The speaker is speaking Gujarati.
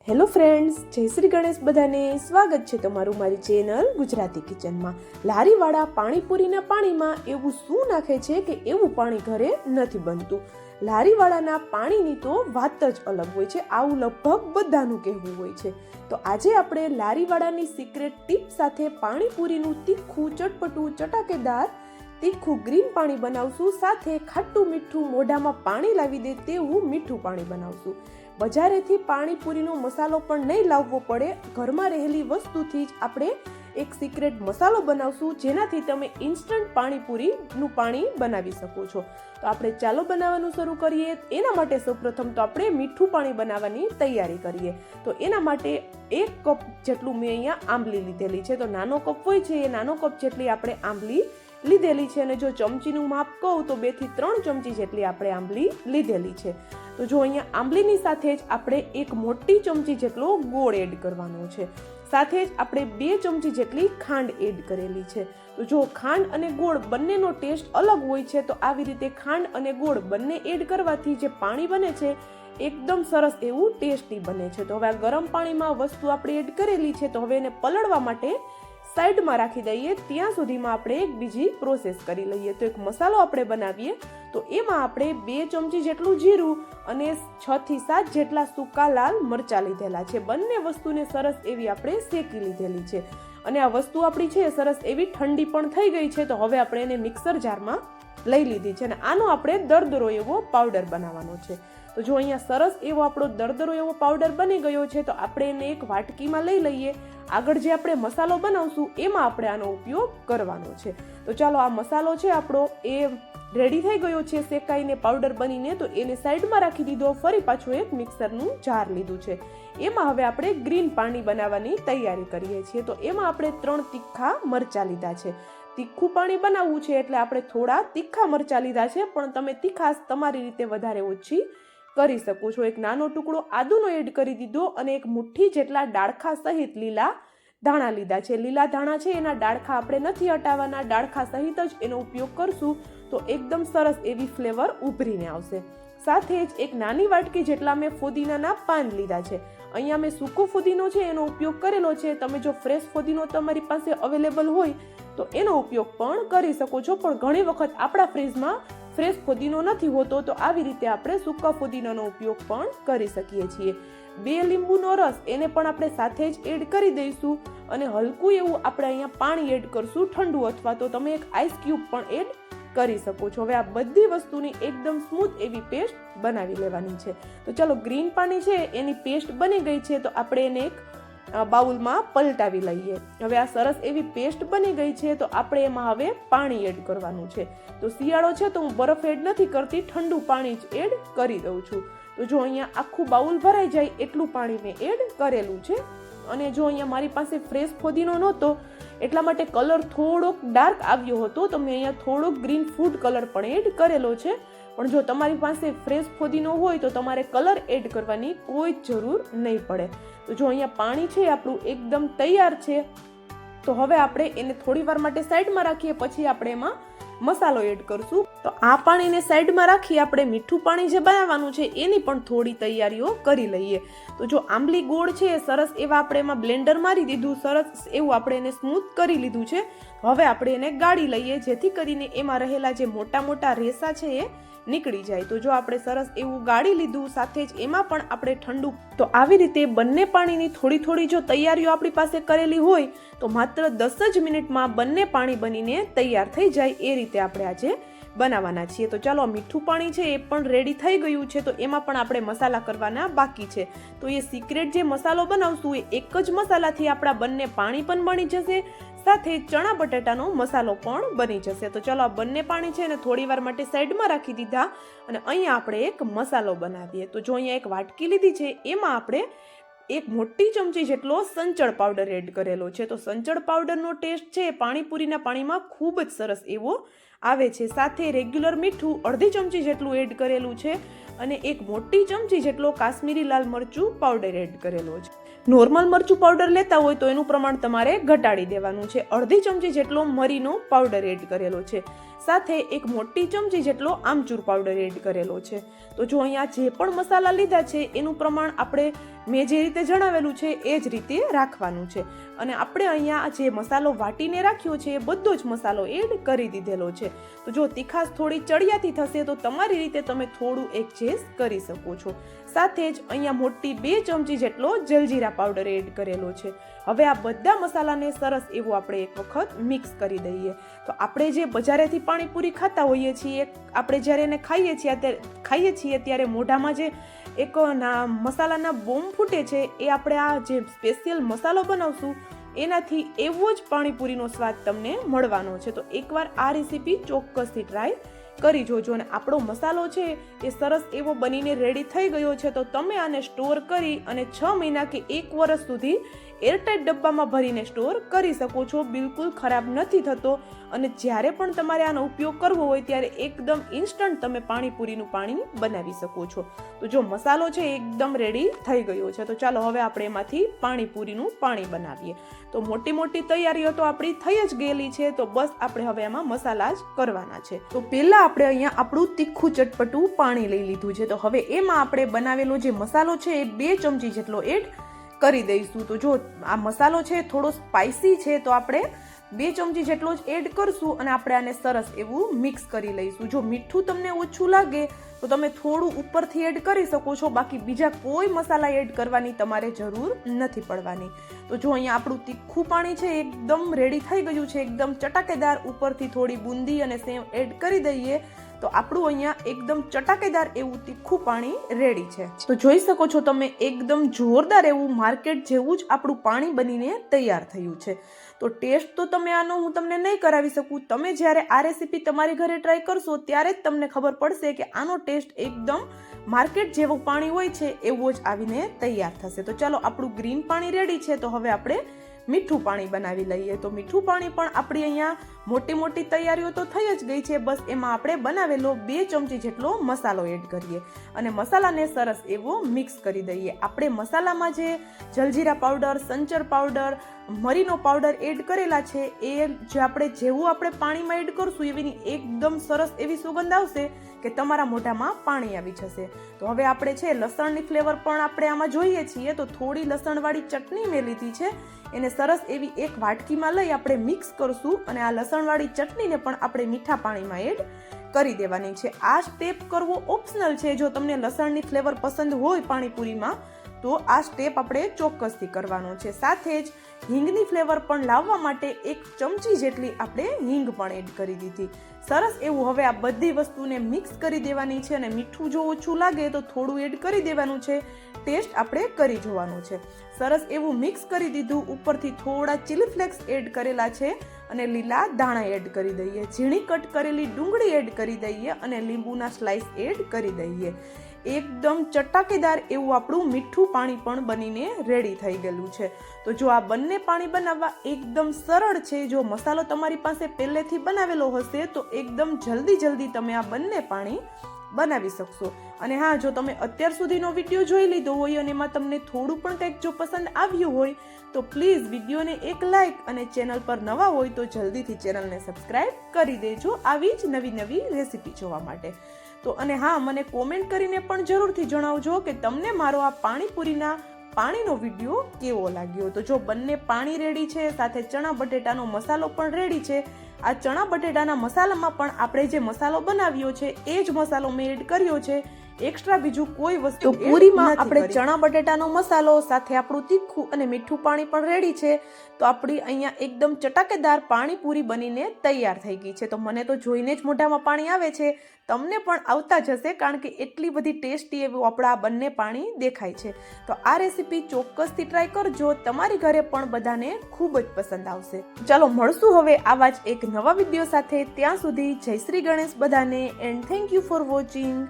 હેલો ફ્રેન્ડ્સ, જય શ્રી ગણેશ. બધાને સ્વાગત છે તમારું મારી ચેનલ ગુજરાતી કિચનમાં. લારીવાળા પાણીપુરીના પાણીમાં એવું શું નાખે છે કે એવું પાણી ઘરે નથી બનતું. લારીવાળાના પાણીની તો વાત જ અલગ હોય છે, આવું લગભગ બધાનું કહેવું હોય છે. તો આજે આપણે લારીવાળાની સિક્રેટ ટીપ સાથે પાણીપુરીનું તીખું, ચટપટું, ચટાકેદાર તીખું ગ્રીન પાણી બનાવશું. સાથે ખાટું મીઠું મોઢામાં પાણી લાવી દે તેવું મીઠું પાણી બનાવશું. બજારેથી પાણીપુરીનો મસાલો પણ નહીં લાવવો પડે, ઘરમાં રહેલી વસ્તુથી જ આપણે એક સિક્રેટ મસાલો બનાવશું, જેનાથી તમે ઇન્સ્ટન્ટ પાણીપુરીનું પાણી બનાવી શકો છો. તો આપણે ચાલો બનાવવાનું શરૂ કરીએ. એના માટે સૌપ્રથમ તો આપણે મીઠું પાણી બનાવવાની તૈયારી કરીએ. તો એના માટે 1 કપ જેટલું મેં અહીંયા આંબલી લીધેલી છે. તો નાનો કપ હોય છે એ નાનો કપ જેટલી આપણે આંબલી લીધેલી છે, અને જો ચમચીનું માપ કહું તો 2 થી 3 ચમચી જેટલી આપણે આંબલી લીધેલી છે. તો જો અહીંયા આંબલીની સાથે જ આપણે 1 મોટી ચમચી જેટલો ગોળ એડ કરવાનો છે. સાથે જ આપણે 2 ચમચી જેટલી ખાંડ એડ કરેલી છે. તો જો ખાંડ અને ગોળ બંનેનો ટેસ્ટ અલગ હોય છે, તો આવી રીતે ખાંડ અને ગોળ બંને એડ કરવાથી જે પાણી બને છે એકદમ સરસ એવું ટેસ્ટી બને છે. તો હવે આ ગરમ પાણીમાં વસ્તુ આપણે એડ કરેલી છે, તો હવે એને પલળવા માટે સાઈડમાં રાખી દઈએ. ત્યાં સુધીમાં આપણે એક બીજી પ્રોસેસ કરી લઈએ. તો એક મસાલો આપણે બનાવીએ. તો એમાં આપણે 2 ચમચી જેટલું જીરું અને 6 થી 7 જેટલા સૂકા લાલ મરચાં લીધેલા છે. બંને વસ્તુને સરસ એવી આપણે શેકી લીધેલી છે, અને આ વસ્તુ આપણી છે સરસ એવી ઠંડી પણ થઈ ગઈ છે. તો હવે આપણે એને મિક્સર જારમાં લઈ લીધી છે, અને આનો આપણે દરદરો એવો પાવડર બનાવવાનો છે. તો જો અહીંયા સરસ એવો આપણો દરદરો એવો પાવડર બની ગયો છે, તો આપણે એને એક વાટકીમાં લઈ લઈએ. આગળ જે આપણે મસાલો બનાવશું એમાં આપણે આનો ઉપયોગ કરવાનો છે. તો ચાલો, આ મસાલો છે આપણો એ રેડી થઈ ગયો છે, શેકાઈને પાવડર બનીને. તો એને સાઈડમાં રાખી દીધો. ફરી પાછું એક મિક્સરનું જાર લીધું છે. એમાં હવે આપણે ગ્રીન પાણી બનાવવાની તૈયારી કરીએ છીએ. તો એમાં આપણે 3 તીખા મરચાં લીધા છે. તીખું પાણી બનાવવું છે એટલે આપણે થોડા તીખા મરચાં લીધા છે, પણ તમે તીખાશ તમારી રીતે વધારે ઓછી કરી શકો છો. એક નાનો ટુકડો આદુનો એડ કરી દીધો, અને 1 મુઠ્ઠી જેટલા ડાળખા સહિત લીલા ધાણા લીધા છે. લીલા ધાણા છે એના ડાળખા આપણે નથી હટાવવાના, ડાળખા સહિત જ એનો ઉપયોગ કરશું, તો એકદમ સરસ એવી ફ્લેવર ઉભરીને આવશે. સાથે જ એક નાની વાટકી જેટલા મેં ફુદીનાના પાન લીધા છે. અહીંયા મેં સૂકો ફુદીનો છે એનો ઉપયોગ કરેલો છે. તમે જો ફ્રેશ ફુદીનો તમારી પાસે અવેલેબલ હોય તો એનો ઉપયોગ પણ કરી શકો છો, પણ ઘણી વખત આપણા ફ્રીજમાં ફ્રેશ ફુદીનો નથી હોતો, તો આવી રીતે આપણે સૂકા ફુદીનાનો ઉપયોગ પણ કરી શકીએ છીએ. 2 લીંબુનો રસ એને પણ આપણે સાથે જ એડ કરી દઈશું, અને હલકું એવું આપણે અહીંયા પાણી એડ કરશું ઠંડુ, અથવા તો તમે એક આઈસ ક્યુબ પણ એડ કરી શકો છો. હવે આ બધી વસ્તુની એકદમ સ્મૂથ એવી પેસ્ટ બનાવી લેવાની છે. તો ચાલો, ગ્રીન પાણી છે એની પેસ્ટ બની ગઈ છે, તો આપણે એને એક બાઉલમાં પલટાવી લઈએ. હવે આ સરસ એવી પેસ્ટ બની ગઈ છે, તો આપણે એમાં હવે પાણી એડ કરવાનું છે. તો શિયાળો છે તો હું બરફ એડ નથી કરતી, ઠંડુ પાણી જ એડ કરી દઉં છું. તો જો અહીંયા આખું બાઉલ ભરાઈ જાય એટલું પાણી મેં એડ કરેલું છે. અને જો અહીંયા મારી પાસે ફ્રેશ ફુદીનો નહોતો એટલા માટે કલર થોડોક ડાર્ક આવ્યો હતો, તો મેં અહીંયા થોડોક ગ્રીન ફૂડ કલર પણ એડ કરેલો છે. પણ જો તમારી પાસે ફ્રેશ ફુદીનો હોય તો તમારે કલર એડ કરવાની કોઈ જરૂર નહીં પડે. તો જો અહીંયા પાણી છે આપણું એકદમ તૈયાર છે. તો હવે આપણે એને થોડી વાર માટે સાઈડમાં રાખીએ, પછી આપણે એમાં મસાલો એડ કરશું. તો આ પાણીને સાઈડમાં રાખી આપણે મીઠું પાણી જે બનાવવાનું છે એની પણ થોડી તૈયારીઓ કરી લઈએ. તો જો આંબલી ગોળ છે સરસ એવા આપણે એમાં બ્લેન્ડર મારી દીધું, સરસ એવું આપણે એને સ્મૂથ કરી લીધું છે. હવે આપણે એને ગાળી લઈએ, જેથી કરીને એમાં રહેલા જે મોટા મોટા રેસા છે એ નીકળી જાય. તો જો આપણે સરસ એવું ગાળી લીધું, સાથે જ એમાં પણ આપણે ઠંડુ. તો આવી રીતે બંને પાણીની થોડી થોડી જો તૈયારીઓ આપણી પાસે કરેલી હોય તો માત્ર 10 જ મિનિટમાં બંને પાણી બનીને તૈયાર થઈ જાય એ રીતે આપણે આજે બનાવવાના છીએ. તો ચાલો, મીઠું પાણી છે એ પણ રેડી થઈ ગયું છે. તો એમાં પણ આપણે મસાલા કરવાના બાકી છે. તો એ સિક્રેટ જે મસાલો બનાવશું એ એક જ મસાલાથી આપણા બંને પાણી પણ બની જશે, સાથે ચણા બટાટાનો મસાલો પણ બની જશે. તો ચાલો, આ બંને પાણી છે ને થોડી વાર માટે સાઈડમાં રાખી દીધા, અને અહીંયા આપણે એક મસાલો બનાવીએ. તો જો અહીંયા એક વાટકી લીધી છે, એમાં આપણે 1 મોટી ચમચી જેટલો સંચળ પાવડર એડ કરેલો છે. તો સંચળ પાવડરનો ટેસ્ટ છે પાણીપુરીના પાણીમાં ખૂબ જ સરસ એવો આવે છે. સાથે રેગ્યુલર મીઠું અડધી ચમચી જેટલું એડ કરેલું છે, અને 1 મોટી ચમચી જેટલો કાશ્મીરી લાલ મરચું પાવડર એડ કરેલો છે. નોર્મલ મરચું પાવડર લેતા હોય તો એનું પ્રમાણ તમારે ઘટાડી દેવાનું છે. અડધી ચમચી જેટલો મરીનો પાવડર એડ કરેલો છે. સાથે એક મોટી ચમચી જેટલો આમચૂર પાવડર એડ કરેલો છે. તો જો અહીંયા જે પણ મસાલા લીધા છે એનું પ્રમાણ આપણે મેં જે રીતે જણાવેલું છે એ જ રીતે રાખવાનું છે. અને આપણે અહીંયા જે મસાલો વાટીને રાખ્યો છે એ બધો જ મસાલો એડ કરી દીધેલો છે. તો જો તીખાશ થોડી ચડિયાતી થશે તો તમારી રીતે તમે થોડું એડજસ્ટ કરી શકો છો. સાથે જ અહીંયા મોટી 2 ચમચી જેટલો જલજીરા પાવડર એડ કરેલો છે. હવે આ બધા મસાલાને સરસ એવું આપણે એક વખત મિક્સ કરી દઈએ. તો આપણે જે બજારેથી પાણીપુરી ખાતા હોઈએ છીએ, આપણે જ્યારે એને ખાઈએ છીએ ત્યારે મોઢામાં જે એક મસાલાના બોમ્બ ફૂટે છે એ આપણે આ જે સ્પેશિયલ મસાલો બનાવશું એનાથી એવો જ પાણીપુરીનો સ્વાદ તમને મળવાનો છે. તો એકવાર આ રેસીપી ચોક્કસથી ટ્રાય કરી જોજો. અને આપણો મસાલો છે એ સરસ એવો બનીને રેડી થઈ ગયો છે. તો તમે આને સ્ટોર કરી અને 6 મહિના કે 1 વર્ષ સુધી એરટાઇટ ડબ્બામાં ભરીને સ્ટોર કરી શકો છો. બિલકુલ ખરાબ નથી થતો. અને જ્યારે પણ તમારે આનો ઉપયોગ કરવો હોય ત્યારે એકદમ ઇન્સ્ટન્ટ તમે પાણીપુરીનું પાણી બનાવી શકો છો. તો જો મસાલો છે એકદમ રેડી થઈ ગયો છે. તો ચાલો હવે આપણે એમાંથી પાણીપુરીનું પાણી બનાવીએ. તો મોટી મોટી તૈયારીઓ તો આપણી થઈ જ ગયેલી છે. તો બસ આપણે હવે એમાં મસાલા જ કરવાના છે. તો પહેલા આપણે અહીંયા આપણું તીખું ચટપટું પાણી લઈ લીધું છે. તો હવે એમાં આપણે બનાવેલો જે મસાલો છે એ 2 ચમચી જેટલો એડ કરી દઈશું. તો જો આ મસાલો છે થોડો સ્પાઇસી છે તો આપણે 2 ચમચી જેટલો જ એડ કરશું અને આપણે આને સરસ એવું મિક્સ કરી લઈશું. જો મીઠું તમને ઓછું લાગે તો તમે થોડું ઉપરથી એડ કરી શકો છો. બાકી બીજા કોઈ મસાલા એડ કરવાની તમારે જરૂર નથી પડવાની. તો જો અહીંયા આપણું તીખું પાણી છે એકદમ રેડી થઈ ગયું છે, એકદમ ચટાકેદાર. ઉપરથી થોડી બુંદી અને સેવ એડ કરી દઈએ તો આપણું અહીંયા એકદમ ચટાકેદાર એવું તીખું પાણી રેડી છે. તો જોઈ શકો છો તમે એકદમ જોરદાર એવું માર્કેટ જેવું જ આપણું પાણી બનીને તૈયાર થયું છે. તો ટેસ્ટ તો તમે આનો હું તમને નહીં કરાવી શકું. તમે જ્યારે આ રેસીપી તમારી ઘરે ટ્રાય કરશો ત્યારે જ તમને ખબર પડશે કે આનો ટેસ્ટ એકદમ માર્કેટ જેવું પાણી હોય છે એવો જ આવીને તૈયાર થશે. તો ચાલો આપણું ગ્રીન પાણી રેડી છે. તો હવે આપણે મીઠું પાણી બનાવી લઈએ. તો મીઠું પાણી પણ આપણી અહીંયા મોટી મોટી તૈયારીઓ તો થઈ જ ગઈ છે. બસ એમાં આપણે બનાવેલો 2 ચમચી જેટલો મસાલો એડ કરીએ અને મસાલાને સરસ એવો મિક્સ કરી દઈએ. આપણે મસાલામાં જે જલજીરા પાવડર, સંચર પાવડર, મરીનો પાવડર એડ કરેલા છે એ જે આપણે પાણીમાં એડ કરશું એવી એકદમ સરસ એવી સુગંધ આવશે કે તમારા મોઢામાં પાણી આવી જશે. તો હવે આપણે છે લસણની ફ્લેવર પણ આપણે આમાં જોઈએ છીએ. તો થોડી લસણવાળી ચટણી મેં લીધી છે. એને સરસ એવી એક વાટકીમાં લઈ આપણે મિક્સ કરશું અને આ લસણવાળી ચટણીને પણ આપણે મીઠા પાણીમાં એડ કરી દેવાની છે. આ સ્ટેપ કરવો ઓપ્શનલ છે. જો તમને લસણની ફ્લેવર પસંદ હોય પાણીપુરીમાં તો આ સ્ટેપ આપણે ચોક્કસથી કરવાનો છે. સાથે જ હિંગની ફ્લેવર પણ લાવવા માટે 1 ચમચી જેટલી આપણે હિંગ પણ એડ કરી દીધી. સરસ એવું હવે આ બધી વસ્તુને મિક્સ કરી દેવાની છે અને મીઠું જો ઓછું લાગે તો થોડું એડ કરી દેવાનું છે. ટેસ્ટ આપણે કરી જોવાનું છે. સરસ એવું મિક્સ કરી દીધું. ઉપરથી થોડા ચીલી ફ્લેક્સ એડ કરેલા છે અને લીલા દાણા એડ કરી દઈએ. ઝીણી કટ કરેલી ડુંગળી એડ કરી દઈએ અને લીંબુના સ્લાઇસ એડ કરી દઈએ. એકદમ ચટાકેદાર એવું આપણું મીઠું પાણી પણ બનીને રેડી થઈ ગયેલું છે. તો જો આ બંને પાણી બનાવવા એકદમ સરળ છે. જો મસાલો તમારી પાસે પહેલેથી બનાવેલો હશે તો એકદમ જલ્દી તમે આ બંને પાણી બનાવી શકશો. અને હા, જો તમે અત્યાર સુધીનો વિડીયો જોઈ લીધો હોય અને એમાં તમને થોડું પણ કંઈક જો પસંદ આવ્યું હોય તો પ્લીઝ વિડીયોને એક લાઇક અને ચેનલ પર નવા હોય તો જલ્દીથી ચેનલને સબસ્ક્રાઇબ કરી દેજો આવી જ નવી રેસીપી જોવા માટે. તો અને હા, મને કોમેન્ટ કરીને પણ જરૂરથી જણાવજો કે તમને મારો આ પાણીપુરીના પાણીનો વિડીયો કેવો લાગ્યો. તો જો બંને પાણી રેડી છે, સાથે ચણા બટેટાનો મસાલો પણ રેડી છે. આ ચણા બટેટાના મસાલામાં પણ આપણે જે મસાલો બનાવ્યો છે એ જ મસાલો મેં એડ કર્યો છે. એક્સ્ટ્રા બીજું કોઈ વસ્તુ પૂરીમાં આપણે ચણા બટેટાનો મસાલો સાથે આપણું તીખું અને મીઠું પાણી પણ રેડી છે. તો આપણી અહીંયા એકદમ ચટાકેદાર પાણીપુરી બનીને તૈયાર થઈ ગઈ છે. તો મને તો જોઈને જ મોઢામાં પાણી આવે છે. તમને પણ આવતા જશે કારણ કે એટલી બધી ટેસ્ટી એવું આપણા બંને પાણી દેખાય છે. તો આ રેસીપી ચોક્કસથી ટ્રાય કરજો. તમારી ઘરે પણ બધાને ખૂબ જ પસંદ આવશે. ચાલો મળશું હવે આવા જ એક નવા વિડીયો સાથે. ત્યાં સુધી જય શ્રી ગણેશ બધાને and thank you for watching.